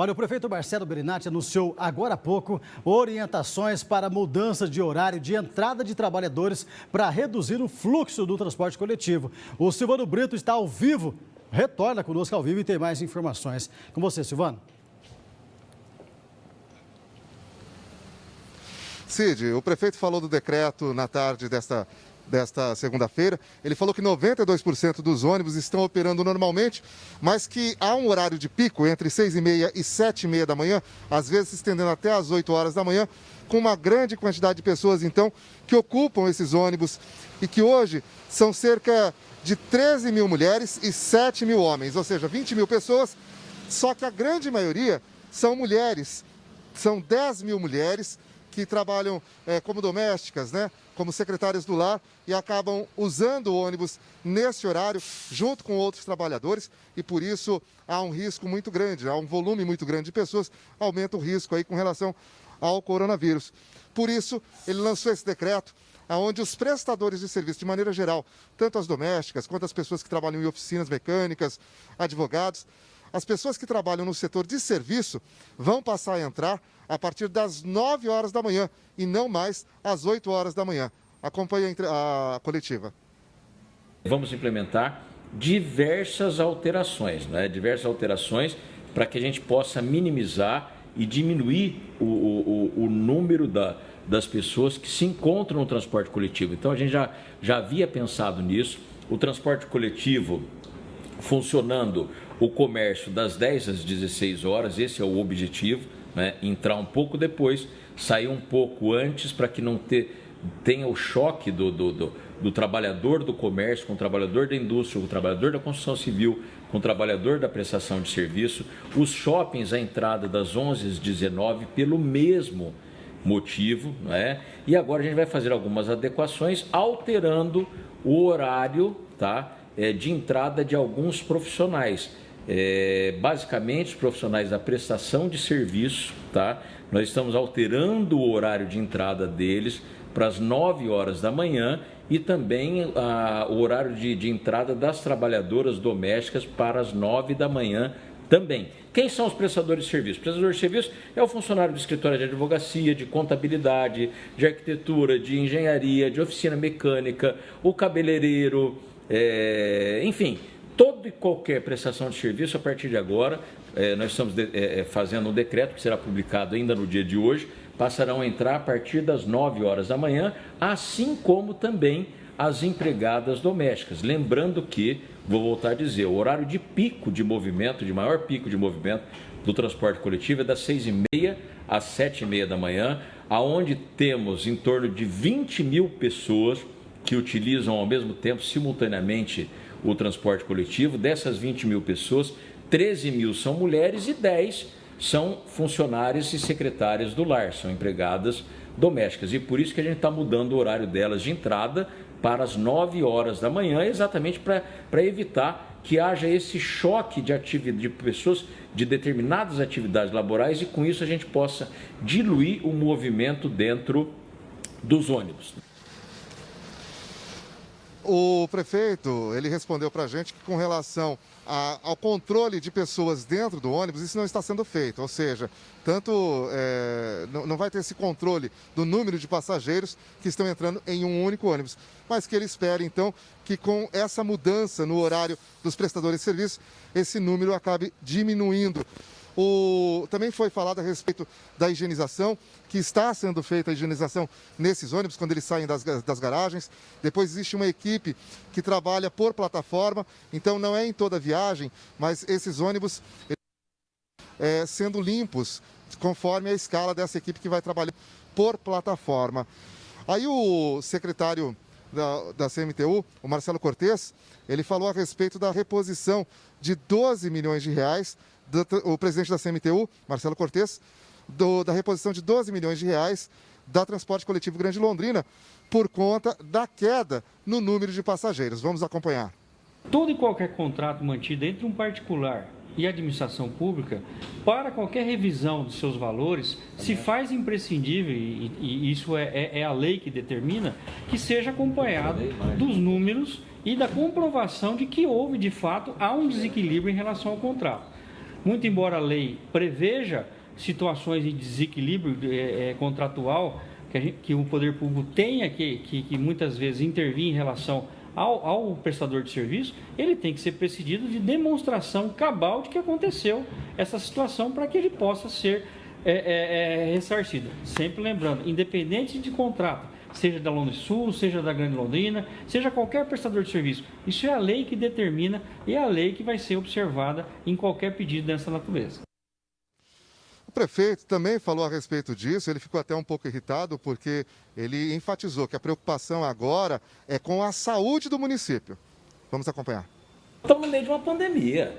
Olha, o prefeito Marcelo Bellinati anunciou agora há pouco orientações para mudança de horário de entrada de trabalhadores para reduzir o fluxo do transporte coletivo. O Silvano Brito está ao vivo, retorna conosco ao vivo e tem mais informações. Com você, Silvano. Cid, o prefeito falou do decreto na tarde desta segunda-feira. Ele falou que 92% dos ônibus estão operando normalmente, mas que há um horário de pico entre 6h30 e 7h30 da manhã, às vezes se estendendo até às 8 horas da manhã, com uma grande quantidade de pessoas, então, que ocupam esses ônibus e que hoje são cerca de 13 mil mulheres e 7 mil homens, ou seja, 20 mil pessoas, só que a grande maioria são mulheres. São 10 mil mulheres que trabalham como domésticas, né? Como secretárias do lar e acabam usando o ônibus nesse horário junto com outros trabalhadores e por isso há um risco muito grande, há um volume muito grande de pessoas, aumenta o risco aí com relação ao coronavírus. Por isso, ele lançou esse decreto onde os prestadores de serviço, de maneira geral, tanto as domésticas quanto as pessoas que trabalham em oficinas mecânicas, advogados, as pessoas que trabalham no setor de serviço vão passar a entrar a partir das 9 horas da manhã e não mais às 8 horas da manhã. Acompanhe a coletiva. Vamos implementar diversas alterações, Diversas alterações para que a gente possa minimizar e diminuir o número das pessoas que se encontram no transporte coletivo. Então, a gente já havia pensado nisso. O transporte coletivo funcionando, o comércio das 10 às 16 horas, esse é o objetivo, entrar um pouco depois, sair um pouco antes para que não tenha o choque do trabalhador do comércio com o trabalhador da indústria, com o trabalhador da construção civil, com o trabalhador da prestação de serviço. Os shoppings, a entrada das 11 às 19 pelo mesmo motivo, E agora a gente vai fazer algumas adequações, alterando o horário, de entrada de alguns profissionais. Basicamente, os profissionais da prestação de serviço, Nós estamos alterando o horário de entrada deles para as 9 horas da manhã e também o horário de entrada das trabalhadoras domésticas para as 9 da manhã também. Quem são os prestadores de serviço? O prestador de serviço é o funcionário do escritório de advocacia, de contabilidade, de arquitetura, de engenharia, de oficina mecânica, o cabeleireiro, enfim, toda e qualquer prestação de serviço a partir de agora, nós estamos fazendo um decreto que será publicado ainda no dia de hoje, passarão a entrar a partir das 9 horas da manhã, assim como também as empregadas domésticas. Lembrando que, vou voltar a dizer, o horário de pico de movimento, de maior pico de movimento do transporte coletivo é das 6h30 às 7h30 da manhã, aonde temos em torno de 20 mil pessoas que utilizam ao mesmo tempo, simultaneamente, o transporte coletivo. Dessas 20 mil pessoas, 13 mil são mulheres e 10 são funcionárias e secretárias do lar, são empregadas domésticas. E por isso que a gente está mudando o horário delas de entrada para as 9 horas da manhã, exatamente para evitar que haja esse choque de pessoas de determinadas atividades laborais e com isso a gente possa diluir o movimento dentro dos ônibus. O prefeito, ele respondeu para a gente que com relação ao controle de pessoas dentro do ônibus, isso não está sendo feito, ou seja, não vai ter esse controle do número de passageiros que estão entrando em um único ônibus, mas que ele espera então que com essa mudança no horário dos prestadores de serviço, esse número acabe diminuindo. Também foi falado a respeito da higienização, que está sendo feita a higienização nesses ônibus quando eles saem das garagens. Depois existe uma equipe que trabalha por plataforma, então não é em toda a viagem, mas esses ônibus sendo limpos conforme a escala dessa equipe que vai trabalhar por plataforma. Aí o secretário da CMTU, o Marcelo Cortes, ele falou a respeito da reposição de 12 milhões de reais. O presidente da CMTU, Marcelo Cortes, da reposição de 12 milhões de reais da Transporte Coletivo Grande Londrina por conta da queda no número de passageiros. Vamos acompanhar. Todo e qualquer contrato mantido entre um particular e a administração pública, para qualquer revisão dos seus valores, se faz imprescindível, e isso é a lei que determina, que seja acompanhado dos números e da comprovação de que houve, de fato, há um desequilíbrio em relação ao contrato. Muito embora a lei preveja situações de desequilíbrio contratual, que o poder público tenha que muitas vezes intervir em relação ao prestador de serviço, ele tem que ser precedido de demonstração cabal de que aconteceu essa situação para que ele possa ser ressarcido. Sempre lembrando, independente de contrato, seja da Londres Sul, seja da Grande Londrina, seja qualquer prestador de serviço, isso é a lei que determina e é a lei que vai ser observada em qualquer pedido dessa natureza. O prefeito também falou a respeito disso, ele ficou até um pouco irritado porque ele enfatizou que a preocupação agora é com a saúde do município. Vamos acompanhar. Estamos no meio de uma pandemia.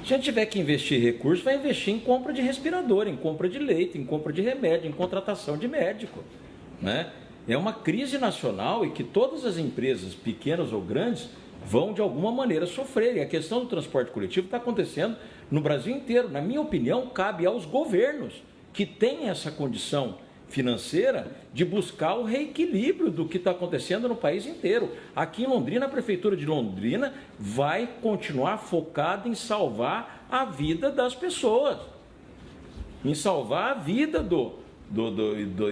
Se a gente tiver que investir recursos, vai investir em compra de respirador, em compra de leite, em compra de remédio, em contratação de médico, né? É uma crise nacional e que todas as empresas, pequenas ou grandes, vão de alguma maneira sofrer. E a questão do transporte coletivo está acontecendo no Brasil inteiro. Na minha opinião, cabe aos governos que têm essa condição financeira de buscar o reequilíbrio do que está acontecendo no país inteiro. Aqui em Londrina, a Prefeitura de Londrina vai continuar focada em salvar a vida das pessoas, em salvar a vida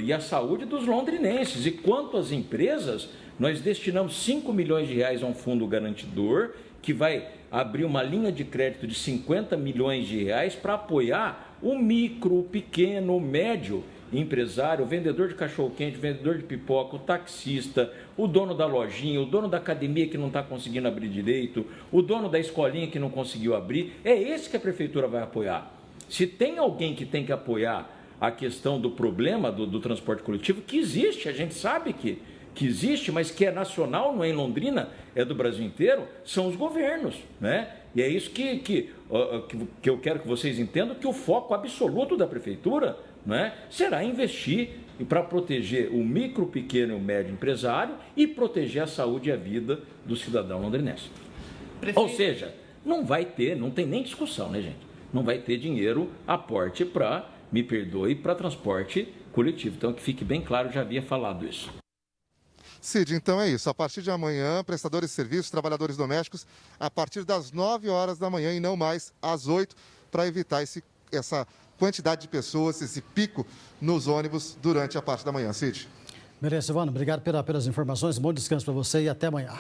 e a saúde dos londrinenses. E quanto às empresas, nós destinamos 5 milhões de reais a um fundo garantidor que vai abrir uma linha de crédito de 50 milhões de reais para apoiar o micro, o pequeno, o médio empresário, o vendedor de cachorro-quente, o vendedor de pipoca, o taxista, o dono da lojinha, o dono da academia que não está conseguindo abrir direito, o dono da escolinha que não conseguiu abrir. É esse que a prefeitura vai apoiar. Se tem alguém que tem que apoiar a questão do problema do transporte coletivo, que existe, a gente sabe que existe, mas que é nacional, não é em Londrina, é do Brasil inteiro, são os governos, né? E é isso que eu quero que vocês entendam, que o foco absoluto da prefeitura, né, será investir para proteger o micro, pequeno e o médio empresário e proteger a saúde e a vida do cidadão londrinense. Ou seja, não tem nem discussão, né, gente? Não vai ter dinheiro aporte para, me perdoe, para transporte coletivo. Então, que fique bem claro, já havia falado isso. Cid, então é isso. A partir de amanhã, prestadores de serviços, trabalhadores domésticos, a partir das 9 horas da manhã e não mais às 8, para evitar essa quantidade de pessoas, esse pico nos ônibus durante a parte da manhã. Cid. Beleza, Silvano. Obrigado pelas informações. Bom descanso para você e até amanhã.